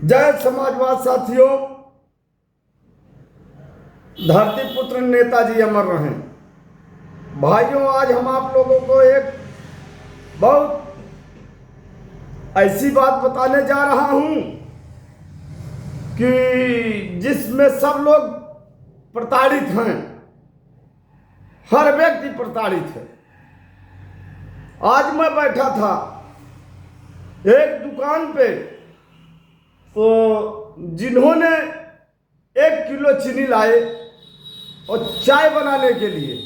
जय समाजवाद साथियों, धरती पुत्र नेताजी अमर रहें। भाइयों, आज हम आप लोगों को एक बहुत ऐसी बात बताने जा रहा हूं कि जिसमें सब लोग प्रताड़ित हैं, हर व्यक्ति प्रताड़ित है। आज मैं बैठा था एक दुकान पे, तो जिन्होंने 1 किलो चीनी लाए और चाय बनाने के लिए,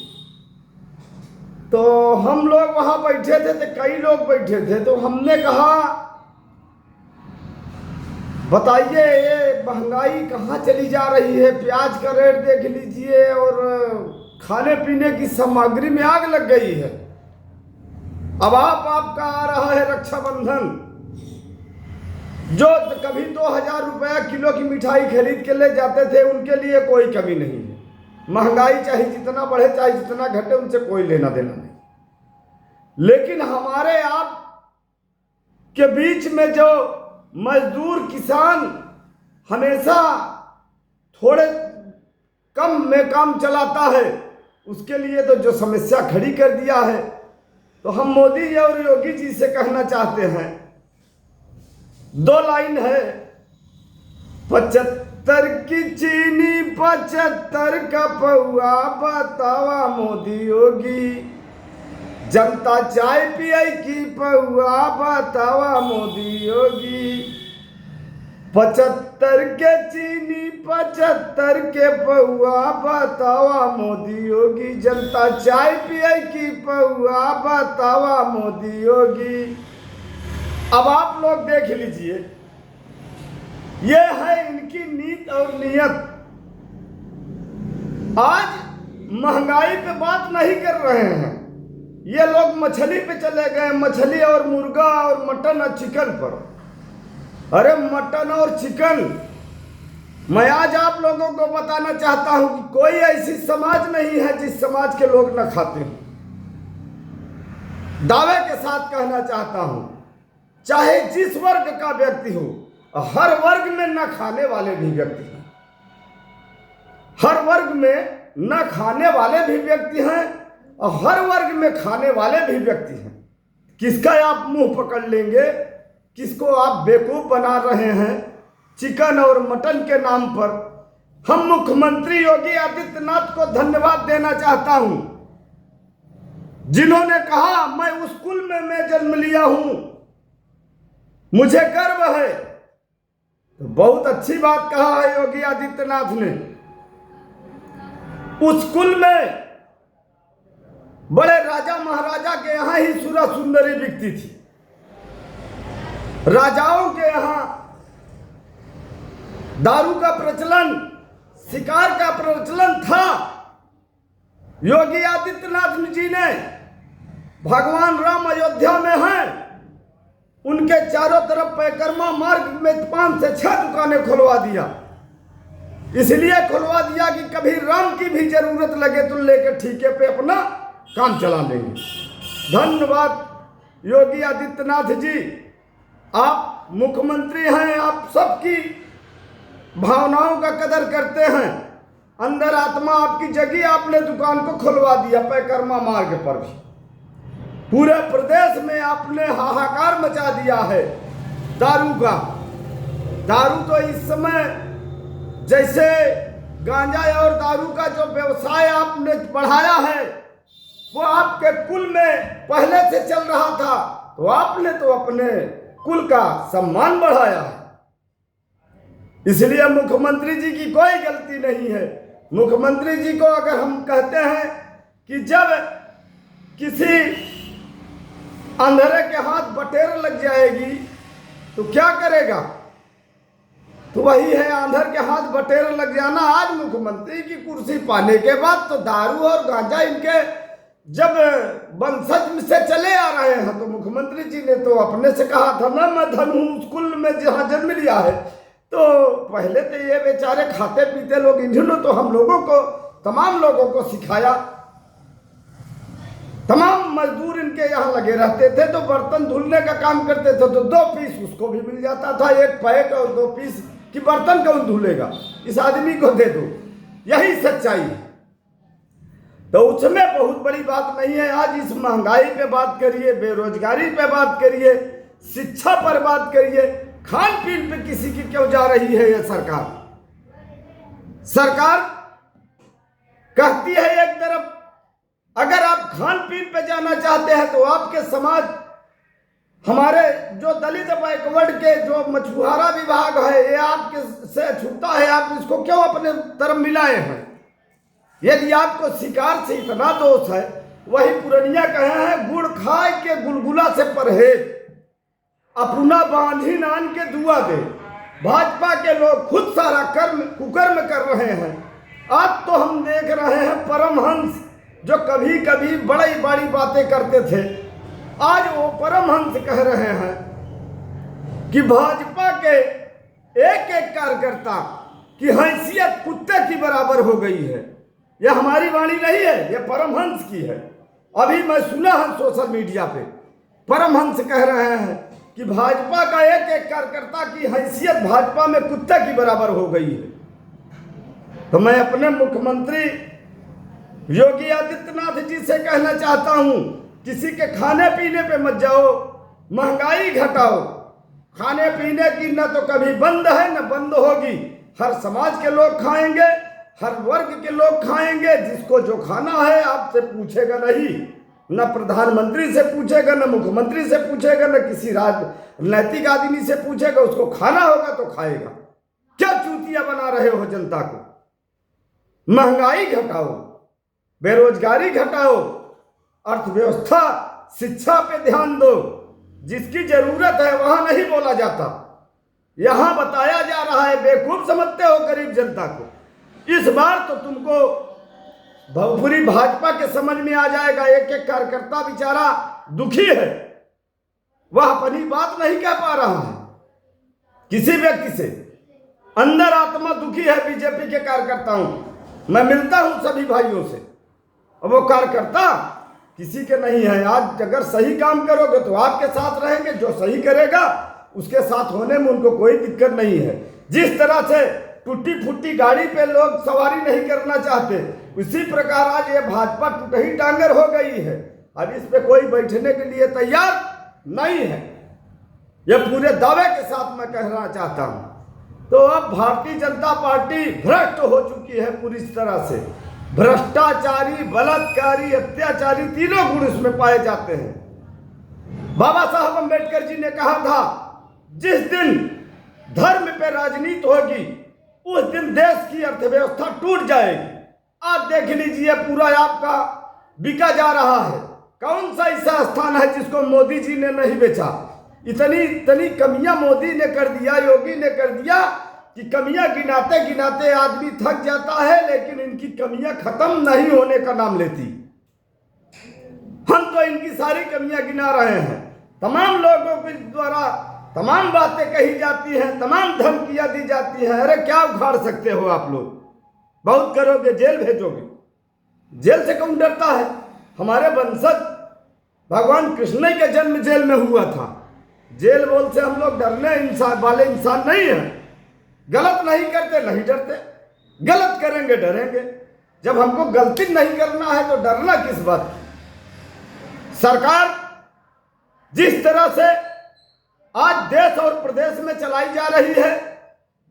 तो हम लोग वहाँ बैठे थे, तो कई लोग बैठे थे। तो हमने कहा, बताइए ये महंगाई कहाँ चली जा रही है। प्याज का रेट देख लीजिए और खाने पीने की सामग्री में आग लग गई है। अब आपका आ रहा है रक्षाबंधन, जो कभी 2000 रुपया किलो की मिठाई खरीद के ले जाते थे, उनके लिए कोई कमी नहीं है। महंगाई चाहे जितना बढ़े चाहे जितना घटे, उनसे कोई लेना देना नहीं। लेकिन हमारे आप के बीच में जो मजदूर किसान हमेशा थोड़े कम में काम चलाता है, उसके लिए तो जो समस्या खड़ी कर दिया है, तो हम मोदी जी और योगी जी से कहना चाहते हैं, 2 लाइन है। 75 की चीनी 75 का पौआ, बतावा मोदी योगी। जनता चाय पिए की पौआ, बतावा मोदी योगी। 75 के चीनी 75 के पौआ, बतावा मोदी योगी। जनता चाय पिए की पौआ, बतावा मोदी योगी। अब आप लोग देख लीजिए, ये है इनकी नीति और नियत। आज महंगाई पे बात नहीं कर रहे हैं, ये लोग मछली पे चले गए, मछली और मुर्गा और मटन और चिकन पर। अरे मटन और चिकन, मैं आज आप लोगों को बताना चाहता हूं कि कोई ऐसी समाज नहीं है जिस समाज के लोग न खाते हों। दावे के साथ कहना चाहता हूं, चाहे जिस वर्ग का व्यक्ति हो, हर वर्ग में न खाने वाले भी व्यक्ति हैं। हर वर्ग में न खाने वाले भी व्यक्ति हैं और हर वर्ग में खाने वाले भी व्यक्ति हैं। किसका आप मुंह पकड़ लेंगे, किसको आप बेवकूफ बना रहे हैं चिकन और मटन के नाम पर। हम मुख्यमंत्री योगी आदित्यनाथ को धन्यवाद देना चाहता हूं, जिन्होंने कहा मैं उस कुल में मैं जन्म लिया हूं, मुझे गर्व है। तो बहुत अच्छी बात कहा है योगी आदित्यनाथ ने। उस कुल में बड़े राजा महाराजा के यहां ही सुरा सुंदरी बिकती थी। राजाओं के यहां दारू का प्रचलन, शिकार का प्रचलन था। योगी आदित्यनाथ जी ने, भगवान राम अयोध्या में हैं, उनके चारों तरफ परिक्रमा मार्ग में 5 से 6 दुकानें खुलवा दिया। इसलिए खुलवा दिया कि कभी राम की भी जरूरत लगे तो लेकर ठीके पे अपना काम चला लेंगे। धन्यवाद योगी आदित्यनाथ जी, आप मुख्यमंत्री हैं, आप सबकी भावनाओं का कदर करते हैं। अंदर आत्मा आपकी जगी, आपने दुकान को खुलवा दिया परिक्रमा मार्ग पर भी। पूरे प्रदेश में आपने हाहाकार मचा दिया है दारू का। दारू तो इस समय जैसे गांजा और दारू का जो व्यवसाय आपने बढ़ाया है, वो आपके कुल में पहले से चल रहा था, तो आपने तो अपने कुल का सम्मान बढ़ाया है। इसलिए मुख्यमंत्री जी की कोई गलती नहीं है। मुख्यमंत्री जी को अगर हम कहते हैं कि जब किसी अंधेरे के हाथ बटेर लग जाएगी तो क्या करेगा, तो वही है अंधर के हाथ बटेर लग जाना। आज मुख्यमंत्री की कुर्सी पाने के बाद तो दारू और गांजा इनके जब वंशज से चले आ रहे हैं, तो मुख्यमंत्री जी ने तो अपने से कहा था ना, मैं धन हूं उस कुल में जहां जन्म लिया है। तो पहले तो ये बेचारे खाते पीते लोग, इन्होंने तो हम लोगों को, तमाम लोगों को सिखाया। तमाम मजदूर इनके यहाँ लगे रहते थे, तो बर्तन धुलने का काम करते थे तो 2 पीस उसको भी मिल जाता था, 1 पैक और 2 पीस कि बर्तन कौन धुलेगा, इस आदमी को दे दो। यही सच्चाई है। तो उसमें बहुत बड़ी बात नहीं है। आज इस महंगाई पे बात करिए, बेरोजगारी पे बात करिए, शिक्षा पर बात करिए, खान पीन पे किसी की क्यों जा रही है यह सरकार? सरकार कहती है एक तरफ, अगर आप खान पीन पे जाना चाहते हैं तो आपके समाज, हमारे जो दलित बैकवर्ड के जो मछुआरा विभाग है ये आपके से छूटा है, आप इसको क्यों अपने तरफ मिलाए हैं? यदि आपको शिकार से इतना दोष है, वही पुरनिया कहे हैं, गुड़ खाए के गुलगुला से परहेज, अपना बांधी नान के दुआ दे। भाजपा के लोग खुद सारा कर्म कुकर्म कर रहे हैं। आज तो हम देख रहे हैं परमहंस जो कभी कभी बड़ी बड़ी बातें करते थे, आज वो परमहंस कह रहे हैं कि भाजपा के एक एक कार्यकर्ता की हैसियत कुत्ते की बराबर हो गई है। यह हमारी वाणी नहीं है, यह परमहंस की है। अभी मैं सुना है सोशल मीडिया पे परमहंस कह रहे हैं कि भाजपा का एक एक कार्यकर्ता की हैसियत भाजपा में कुत्ते की बराबर हो गई है। तो मैं अपने मुख्यमंत्री योगी आदित्यनाथ जी से कहना चाहता हूं, किसी के खाने पीने पे मत जाओ, महंगाई घटाओ। खाने पीने की न तो कभी बंद है न बंद होगी। हर समाज के लोग खाएंगे, हर वर्ग के लोग खाएंगे। जिसको जो खाना है आपसे पूछेगा नहीं, न प्रधानमंत्री से पूछेगा, न मुख्यमंत्री से पूछेगा, न किसी राजनैतिक आदमी से पूछेगा। उसको खाना होगा तो खाएगा। क्या चूतिया बना रहे हो जनता को? महंगाई घटाओ, बेरोजगारी घटाओ, अर्थव्यवस्था शिक्षा पे ध्यान दो। जिसकी जरूरत है वहां नहीं बोला जाता, यहां बताया जा रहा है। बेवकूफ समझते हो गरीब जनता को। इस बार तो तुमको पूरी भाजपा के समझ में आ जाएगा। एक एक कार्यकर्ता बेचारा दुखी है, वह अपनी बात नहीं कह पा रहा है किसी व्यक्ति से। अंदर आत्मा दुखी है बीजेपी के कार्यकर्ताओं। मैं मिलता हूं सभी भाइयों से, और वो कार्यकर्ता किसी के नहीं है। आज अगर सही काम करोगे तो आपके साथ रहेंगे, जो सही करेगा उसके साथ होने में उनको कोई दिक्कत नहीं है। जिस तरह से टूटी फूटी गाड़ी पे लोग सवारी नहीं करना चाहते, उसी प्रकार आज ये भाजपा टूटी टांगर हो गई है। अब इस पे कोई बैठने के लिए तैयार नहीं है, यह पूरे दावे के साथ मैं कहना चाहता हूं। तो अब भारतीय जनता पार्टी भ्रष्ट हो चुकी है पूरी तरह से। भ्रष्टाचारी, बलात्कारी, अत्याचारी तीनों गुण इसमें पाए जाते हैं। बाबा साहब अम्बेडकर जी ने कहा था, जिस दिन धर्म पे राजनीति होगी उस दिन देश की अर्थव्यवस्था टूट जाएगी। आज देख लीजिए पूरा आपका बिका जा रहा है। कौन सा ऐसा स्थान है जिसको मोदी जी ने नहीं बेचा? इतनी कमियां मोदी ने कर दिया, योगी ने कर दिया कि कमियां गिनाते गिनाते आदमी थक जाता है, लेकिन इनकी कमियां खत्म नहीं होने का नाम लेती। हम तो इनकी सारी कमियां गिना रहे हैं। तमाम लोगों के द्वारा तमाम बातें कही जाती हैं, तमाम धमकियां दी जाती हैं। अरे क्या उखाड़ सकते हो आप लोग? बहुत करोगे जेल भेजोगे। जेल से कौन डरता है? हमारे वंशज भगवान कृष्ण के जन्म जेल में हुआ था। जेल बोल से हम लोग डरने वाले इंसान नहीं हैं। गलत नहीं करते नहीं डरते, गलत करेंगे डरेंगे। जब हमको गलती नहीं करना है तो डरना किस बात? सरकार जिस तरह से आज देश और प्रदेश में चलाई जा रही है,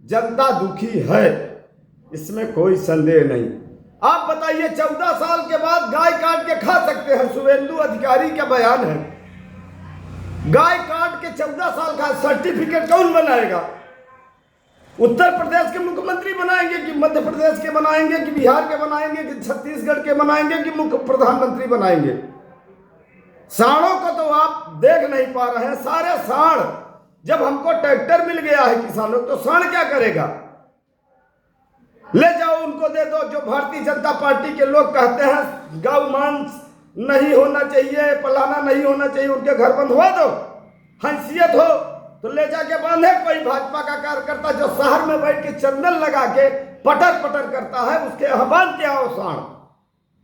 जनता दुखी है, इसमें कोई संदेह नहीं। आप बताइए, 14 साल के बाद गाय काट के खा सकते हैं, शुभेंदु अधिकारी का बयान है। गाय काट के 14 साल का सर्टिफिकेट कौन बनाएगा? उत्तर प्रदेश के मुख्यमंत्री बनाएंगे कि मध्य प्रदेश के बनाएंगे कि बिहार के बनाएंगे कि छत्तीसगढ़ के बनाएंगे कि मुख्य प्रधानमंत्री बनाएंगे? साढ़ों को तो आप देख नहीं पा रहे हैं। सारे साढ़, जब हमको ट्रैक्टर मिल गया है किसानों, तो साढ़ क्या करेगा? ले जाओ उनको दे दो। जो भारतीय जनता पार्टी के लोग कहते हैं गौ मांस नहीं होना चाहिए, पलाना नहीं होना चाहिए, उनके घर बंधवा दो। हैसियत हो तो ले जाके बांधे। कोई भाजपा का कार्यकर्ता जो शहर में बैठ के चंदन लगा के पटर पटर करता है, उसके यहाँ बांध के आओ, साढ़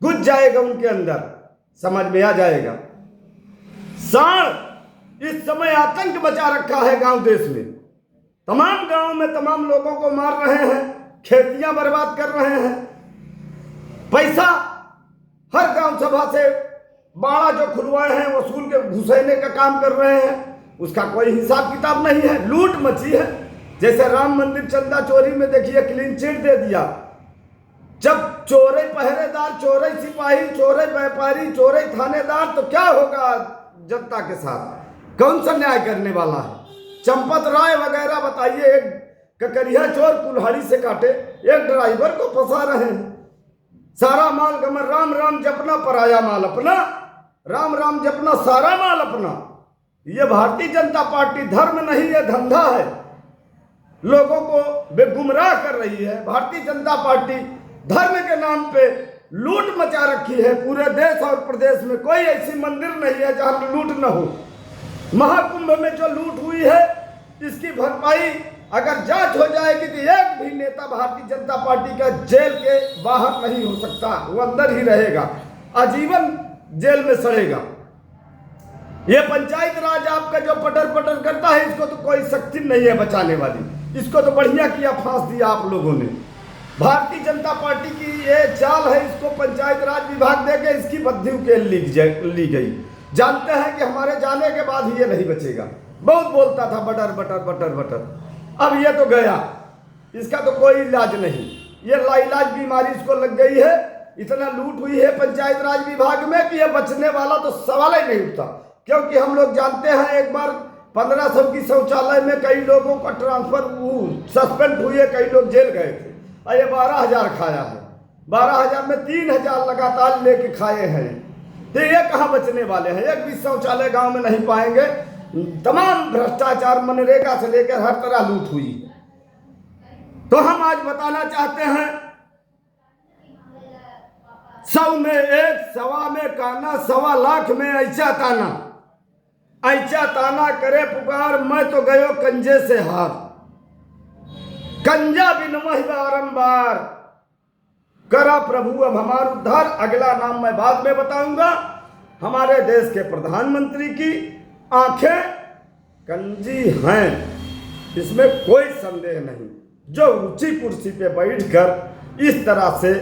घुस जाएगा उनके अंदर। समझ में आ जाएगा। सांड इस समय आतंक बचा रखा है गांव देश में। तमाम गांवों में तमाम लोगों को मार रहे हैं, खेतियां बर्बाद कर रहे हैं, पैसा हर गांव सभा से बाड़ा जो खुलवाए हैं वसूल के घुसैने का काम कर रहे हैं, उसका कोई हिसाब किताब नहीं है। लूट मची है। जैसे राम मंदिर चंदा चोरी में देखिए क्लीन चिट दे दिया। जब चोरे पहरेदार, चोरे सिपाही, चोरे व्यापारी, चोरे थानेदार, तो क्या होगा जनता के साथ? कौन सा न्याय करने वाला है? चंपत राय वगैरह बताइए, एक ककरिया चोर कुल्हाड़ी से काटे, एक ड्राइवर को फंसा रहे हैं। सारा माल गमर, राम राम जपना पराया माल अपना, राम राम जपना सारा माल अपना। ये भारतीय जनता पार्टी धर्म नहीं है, धंधा है। लोगों को बेगुमराह कर रही है। भारतीय जनता पार्टी धर्म के नाम पे लूट मचा रखी है। पूरे देश और प्रदेश में कोई ऐसी मंदिर नहीं है जहां लूट न हो। महाकुंभ में जो लूट हुई है, इसकी भरपाई अगर जांच हो जाएगी तो एक भी नेता भारतीय जनता पार्टी का जेल के बाहर नहीं हो सकता, वो अंदर ही रहेगा, आजीवन जेल में सड़ेगा। ये पंचायत राज आपका जो पटर पटर करता है, इसको तो कोई शक्ति नहीं है बचाने वाली। इसको तो बढ़िया किया, फांस दिया आप लोगों ने। भारतीय जनता पार्टी की ये चाल है, इसको पंचायत राज विभाग देके इसकी बद्धी उकेल ली गई। जानते हैं कि हमारे जाने के बाद ही ये नहीं बचेगा। बहुत बोलता था बटर बटर बटर बटर, अब ये तो गया, इसका तो कोई इलाज नहीं। ये लाइलाज बीमारी इसको लग गई है। इतना लूट हुई है पंचायत राज विभाग में कि ये बचने वाला तो सवाल ही नहीं उठता। क्योंकि हम लोग जानते हैं, एक बार 1500 की शौचालय में कई लोगों का ट्रांसफर सस्पेंड हुए, कई लोग जेल गए थे, और ये 12,000 खाया है। 12,000 में 3,000 लगातार लेके खाए हैं। तो ये कहाँ बचने वाले हैं? एक भी शौचालय गांव में नहीं पाएंगे। तमाम भ्रष्टाचार, मनरेगा से लेकर हर तरह लूट हुई। तो हम आज बताना चाहते हैं, 100 में एक, 1.25 में काना, 1.25 लाख में ऐसा ताना। ऐसा ताना करे पुकार, मैं तो गयो कंजे से हार। कंजा बिनमहि बारंबार, करा प्रभु अब हमारा उद्धार। अगला नाम मैं बाद में बताऊंगा। हमारे देश के प्रधानमंत्री की आंखें कंजी हैं, इसमें कोई संदेह नहीं। जो ऊंची कुर्सी पे बैठकर इस तरह से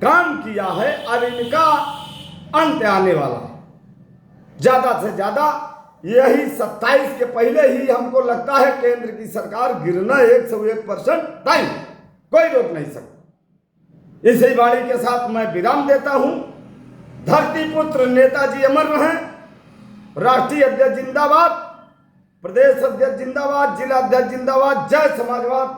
काम किया है, अब इनका अंत आने वाला है। ज्यादा से ज्यादा यही 27 के पहले ही हमको लगता है केंद्र की सरकार गिरना 101% टाइम, कोई रोक नहीं सकता। इसी वाणी के साथ मैं विराम देता हूं। धरती पुत्र नेताजी अमर रहें। राष्ट्रीय अध्यक्ष जिंदाबाद, प्रदेश अध्यक्ष जिंदाबाद, जिला अध्यक्ष जिंदाबाद। जय समाजवाद।